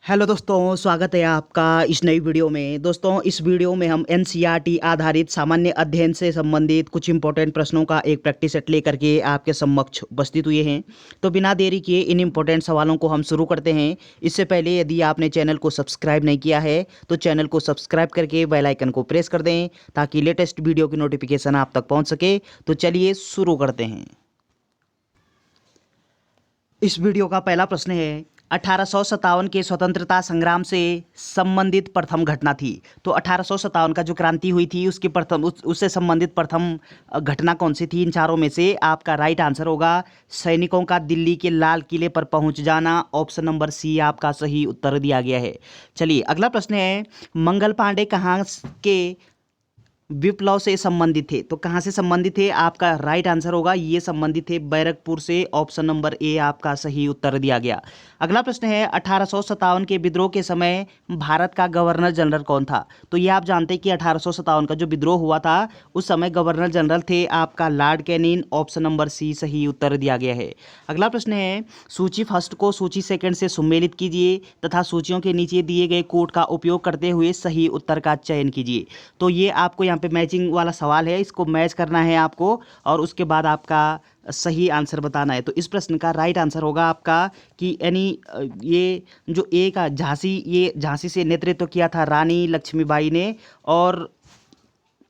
Hello दोस्तों, स्वागत है आपका इस नई वीडियो में। दोस्तों, इस वीडियो में हम एनसीईआरटी आधारित सामान्य अध्ययन से संबंधित कुछ इंपॉर्टेंट प्रश्नों का एक प्रैक्टिस सेट लेकर के आपके समक्ष उपस्थित हुए हैं। तो बिना देरी किए इन इंपॉर्टेंट सवालों को हम शुरू करते हैं। इससे पहले यदि आपने चैनल को सब्सक्राइब नहीं किया है तो चैनल को सब्सक्राइब करके बेल आइकन को प्रेस कर दें ताकि लेटेस्ट वीडियो की नोटिफिकेशन आप तक पहुँच सके। तो चलिए शुरू करते हैं। इस वीडियो का पहला प्रश्न है, 1857 के स्वतंत्रता संग्राम से संबंधित प्रथम घटना थी। तो 1857 का जो क्रांति हुई थी उसकी उससे संबंधित प्रथम घटना कौन सी थी? इन चारों में से आपका राइट आंसर होगा सैनिकों का दिल्ली के लाल किले पर पहुंच जाना। ऑप्शन नंबर सी आपका सही उत्तर दिया गया है। चलिए अगला प्रश्न है, मंगल पांडे कहाँ के विप्लव से संबंधित थे? तो कहाँ से संबंधित थे? आपका राइट आंसर होगा ये संबंधित थे बैरकपुर से। ऑप्शन नंबर ए आपका सही उत्तर दिया गया। अगला प्रश्न है, 1857 के विद्रोह के समय भारत का गवर्नर जनरल कौन था? तो ये आप जानते हैं कि 1857 का जो विद्रोह हुआ था उस समय गवर्नर जनरल थे आपका Lord Canning. Option number C सही उत्तर दिया गया है। अगला प्रश्न है, सूची फर्स्ट को सूची सेकंड से सुमेलित कीजिए तथा सूचियों के नीचे दिए गए कोड का उपयोग करते हुए सही उत्तर का चयन कीजिए। तो ये आपको यहाँ पे मैचिंग वाला सवाल है, इसको मैच करना है आपको और उसके बाद आपका सही आंसर बताना है। तो इस प्रश्न का राइट आंसर होगा आपका कि यानी ये जो ए का झांसी से नेतृत्व किया था रानी लक्ष्मीबाई ने, और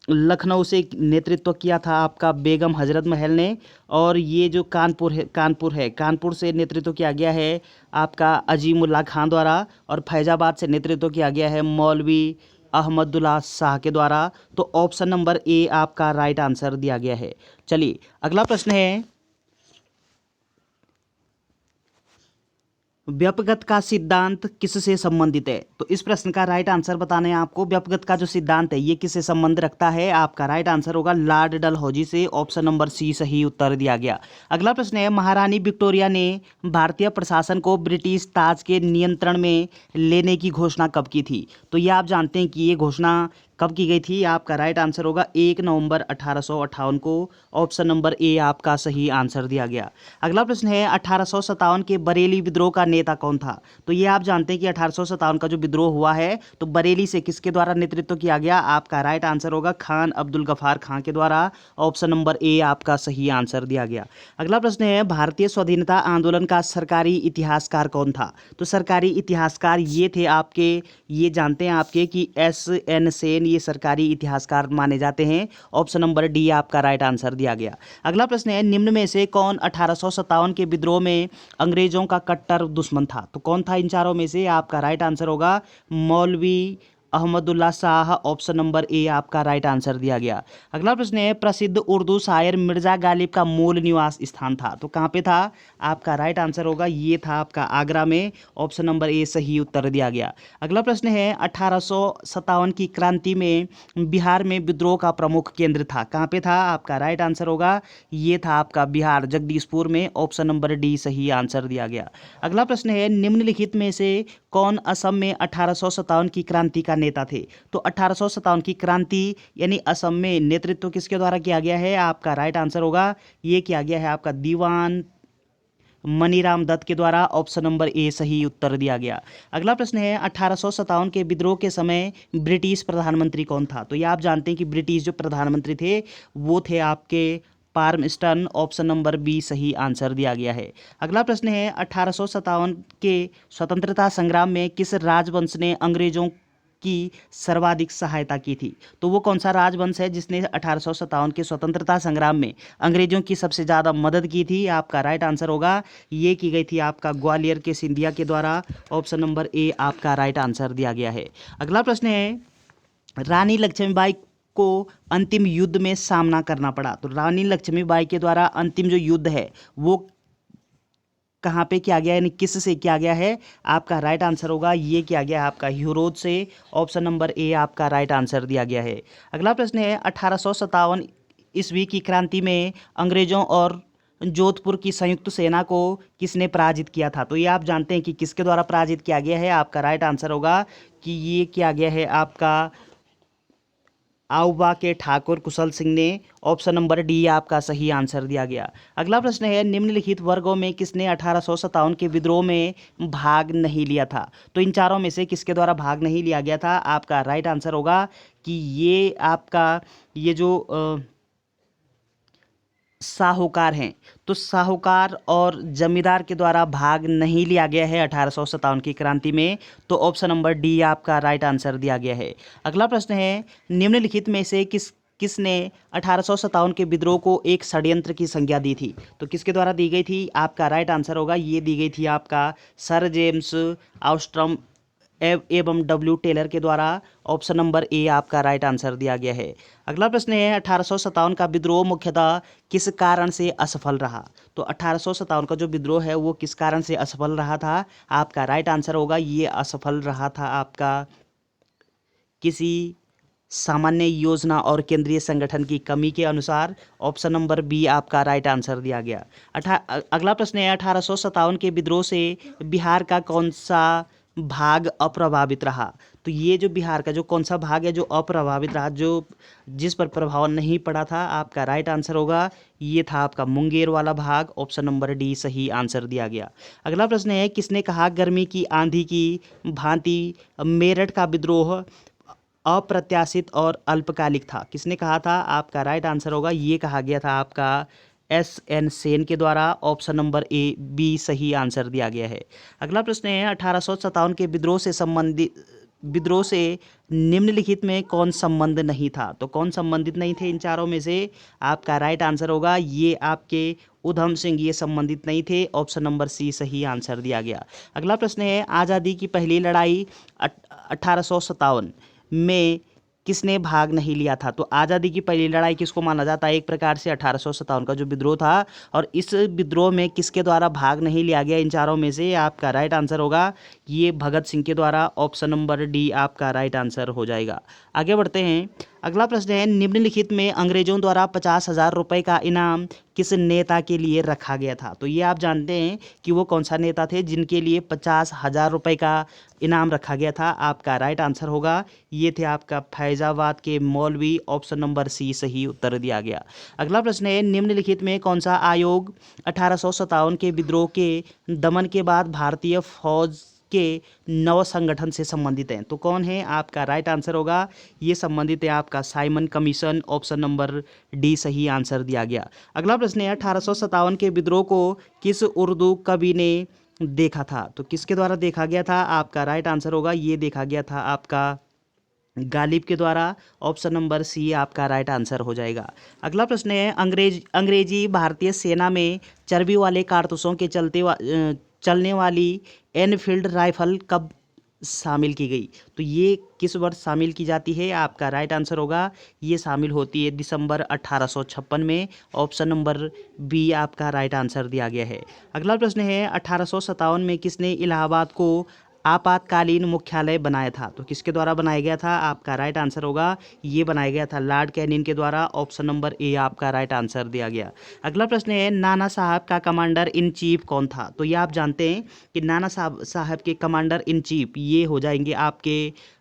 लखनऊ से नेतृत्व किया था आपका बेगम हजरत महल ने, और ये जो कानपुर से नेतृत्व किया गया है आपका अजीमुल्ला खान द्वारा, और फैजाबाद से नेतृत्व किया गया है मौलवी अहमदुल्ला शाह के द्वारा। तो ऑप्शन नंबर ए आपका राइट आंसर दिया गया है। चलिए अगला प्रश्न है, व्यपगत का सिद्धांत किससे संबंधित है? तो इस प्रश्न का राइट आंसर बताना है आपको। व्यपगत का जो सिद्धांत है ये किससे संबंध रखता है? आपका राइट आंसर होगा लॉर्ड डलहौजी से। ऑप्शन नंबर सी सही उत्तर दिया गया। अगला प्रश्न है, महारानी विक्टोरिया ने भारतीय प्रशासन को ब्रिटिश ताज के नियंत्रण में लेने की घोषणा कब की थी? तो ये आप जानते हैं कि ये घोषणा कब की गई थी? आपका राइट आंसर होगा 1 नवंबर 1858 को। ऑप्शन नंबर ए आपका सही आंसर दिया गया। अगला प्रश्न है, 1857 के बरेली विद्रोह का नेता कौन था? तो ये आप जानते हैं कि 1857 का जो विद्रोह हुआ है तो बरेली से किसके द्वारा नेतृत्व किया गया? आपका राइट आंसर होगा खान अब्दुल गफार खां के द्वारा। ऑप्शन नंबर ए आपका सही आंसर दिया गया। अगला प्रश्न है, भारतीय स्वाधीनता आंदोलन का सरकारी इतिहासकार कौन था? तो सरकारी इतिहासकार ये थे आपके, ये जानते हैं आपके कि S.N. सेन ये सरकारी इतिहासकार माने जाते हैं। ऑप्शन नंबर डी आपका राइट आंसर दिया गया। अगला प्रश्न है, निम्न में से कौन 1857 के विद्रोह में अंग्रेजों का कट्टर दुश्मन था? तो कौन था इन चारों में से? आपका राइट आंसर होगा मौलवी Ahmadullah Shah. Option number A आपका राइट आंसर दिया गया। अगला प्रश्न है, प्रसिद्ध उर्दू शायर मिर्जा गालिब का मूल निवास स्थान था? तो कहाँ पे था? आपका राइट आंसर होगा ये था आपका आगरा में। ऑप्शन नंबर ए सही उत्तर दिया गया। अगला प्रश्न है, 1857 की क्रांति में बिहार में विद्रोह का प्रमुख केंद्र था? कहाँ पे था? आपका राइट आंसर होगा ये था आपका बिहार जगदीशपुर में। ऑप्शन नंबर डी सही आंसर दिया गया। अगला प्रश्न है, निम्नलिखित में से कौन असम में 1857 की क्रांति का नेता थे? तो 1857 की क्रांति यानी असम में नेतृत्व किसके द्वारा किया गया है? आपका राइट आंसर होगा ये किया गया है आपका दीवान मनीराम दत्त के द्वारा। ऑप्शन नंबर ए सही उत्तर दिया गया। अगला प्रश्न है, 1857 के विद्रोह के समय ब्रिटिश प्रधानमंत्री कौन था? तो ये आप जानते हैं कि ब्रिटिश जो प्रधानमंत्री थे वो थे आपके पार्मस्टन। ऑप्शन नंबर बी सही आंसर दिया गया है। अगला प्रश्न है, 1857 के स्वतंत्रता संग्राम में किस राजवंश ने अंग्रेजों की सर्वाधिक सहायता की थी? तो वो कौन सा राजवंश है जिसने 1857 के स्वतंत्रता संग्राम में अंग्रेजों की सबसे ज़्यादा मदद की थी? आपका राइट आंसर होगा ये की गई थी आपका ग्वालियर के सिंधिया के द्वारा। ऑप्शन नंबर ए आपका राइट आंसर दिया गया है। अगला प्रश्न है, रानी लक्ष्मीबाई को अंतिम युद्ध में सामना करना पड़ा। तो रानी लक्ष्मीबाई के द्वारा अंतिम जो युद्ध है वो कहाँ पे किया गया, यानी किस से किया गया है? आपका राइट आंसर होगा ये किया गया है आपका ह्यूरोज से। ऑप्शन नंबर ए आपका राइट आंसर दिया गया है। अगला प्रश्न है, 1857 ईस्वी की क्रांति में अंग्रेजों और जोधपुर की संयुक्त सेना को किसने पराजित किया था? तो ये आप जानते हैं कि किसके द्वारा पराजित किया गया है। आपका राइट आंसर होगा कि ये किया गया है आपका आउबा के ठाकुर कुशल सिंह ने। ऑप्शन नंबर डी आपका सही आंसर दिया गया। अगला प्रश्न है, निम्नलिखित वर्गों में किसने 1857 के विद्रोह में भाग नहीं लिया था? तो इन चारों में से किसके द्वारा भाग नहीं लिया गया था? आपका राइट आंसर होगा कि ये आपका ये जो साहूकार हैं, तो साहूकार और जमींदार के द्वारा भाग नहीं लिया गया है 1857 की क्रांति में। तो ऑप्शन नंबर डी आपका राइट आंसर दिया गया है। अगला प्रश्न है, निम्नलिखित में से किसने 1857 के विद्रोह को एक षड्यंत्र की संज्ञा दी थी? तो किसके द्वारा दी गई थी? आपका राइट आंसर होगा, ये दी गई थी आपका सर जेम्स ऑस्ट्रम एवं डब्ल्यू टेलर के द्वारा। ऑप्शन नंबर ए आपका राइट आंसर दिया गया है। अगला प्रश्न है, 1857 का विद्रोह मुख्यतः किस कारण से असफल रहा? तो 1857 का जो विद्रोह है वो किस कारण से असफल रहा था? आपका राइट आंसर होगा, ये असफल रहा था आपका किसी सामान्य योजना और केंद्रीय संगठन की कमी के अनुसार। ऑप्शन नंबर बी आपका राइट आंसर दिया गया। अगला प्रश्न है, 1857 के विद्रोह से बिहार का कौन सा भाग अप्रभावित रहा? तो ये जो बिहार का जो कौन सा भाग है जो अप्रभावित रहा, जो जिस पर प्रभाव नहीं पड़ा था? आपका राइट आंसर होगा, ये था आपका मुंगेर वाला भाग। ऑप्शन नंबर डी सही आंसर दिया गया। अगला प्रश्न है, किसने कहा गर्मी की आंधी की भांति मेरठ का विद्रोह अप्रत्याशित और अल्पकालिक था? किसने कहा था? आपका राइट आंसर होगा, ये कहा गया था आपका एस.एन. सेन के द्वारा। ऑप्शन नंबर ए बी सही आंसर दिया गया है। अगला प्रश्न है, 1857 के विद्रोह से निम्नलिखित में कौन संबंध नहीं था? तो कौन संबंधित नहीं थे इन चारों में से? आपका राइट आंसर होगा, ये आपके उधम सिंह ये संबंधित नहीं थे। ऑप्शन नंबर सी सही आंसर दिया गया। अगला प्रश्न है, आज़ादी की पहली लड़ाई 1857 में किसने भाग नहीं लिया था? तो आज़ादी की पहली लड़ाई किसको माना जाता है? एक प्रकार से 1857 का जो विद्रोह था, और इस विद्रोह में किसके द्वारा भाग नहीं लिया गया इन चारों में से? आपका राइट आंसर होगा, ये भगत सिंह के द्वारा। ऑप्शन नंबर डी आपका राइट आंसर हो जाएगा। आगे बढ़ते हैं। अगला प्रश्न है, निम्नलिखित में अंग्रेजों द्वारा 50,000 रुपये का इनाम किस नेता के लिए रखा गया था? तो ये आप जानते हैं कि वो कौन सा नेता थे जिनके लिए 50,000 रुपये का इनाम रखा गया था? आपका राइट आंसर होगा, ये थे आपका फैजाबाद के मौलवी। ऑप्शन नंबर सी सही उत्तर दिया गया। अगला प्रश्न है, निम्नलिखित में कौन सा आयोग 1857 के विद्रोह के दमन के बाद भारतीय फौज के नव संगठन से संबंधित हैं? तो कौन है? आपका राइट आंसर होगा, ये संबंधित है आपका Simon commission. Option number D सही आंसर दिया गया। अगला प्रश्न है, 1857 के विद्रोह को किस उर्दू कवि ने देखा था? तो किसके द्वारा देखा गया था? आपका राइट आंसर होगा, ये देखा गया था आपका गालिब के द्वारा। ऑप्शन नंबर सी आपका राइट आंसर हो जाएगा। अगला प्रश्न है, अंग्रेजी भारतीय सेना में चर्बी वाले कारतूसों के चलने वाली एनफील्ड राइफल कब शामिल की गई? तो ये किस वर्ष शामिल की जाती है? आपका राइट आंसर होगा, ये शामिल होती है दिसंबर 1856 में। ऑप्शन नंबर बी आपका राइट आंसर दिया गया है। अगला प्रश्न है, 1857 में किसने इलाहाबाद को आपातकालीन मुख्यालय बनाया था? तो किसके द्वारा बनाया गया था? आपका राइट आंसर होगा, ये बनाया गया था लॉर्ड कैनिंग के द्वारा। ऑप्शन नंबर ए आपका राइट आंसर दिया गया। अगला प्रश्न है, नाना साहब का कमांडर इन चीफ कौन था? तो ये आप जानते हैं कि नाना साहब के कमांडर इन चीफ ये हो जाएंगे आपके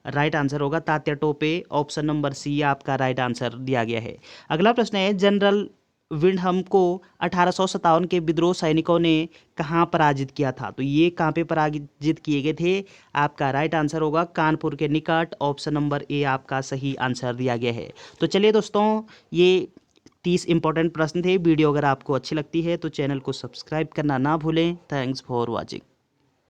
राइट आंसर होगा Tatya Tope. Option number C आपका राइट आंसर दिया गया है। अगला प्रश्न है, जनरल विंडहम को 1857 के विद्रोह सैनिकों ने कहाँ पराजित किया था? तो ये कहाँ पे पराजित किए गए थे? आपका राइट आंसर होगा कानपुर के निकट। ऑप्शन नंबर ए आपका सही आंसर दिया गया है। तो चलिए दोस्तों, ये 30 इंपॉर्टेंट प्रश्न थे। वीडियो अगर आपको अच्छी लगती है तो चैनल को सब्सक्राइब करना ना भूलें। Thanks for watching.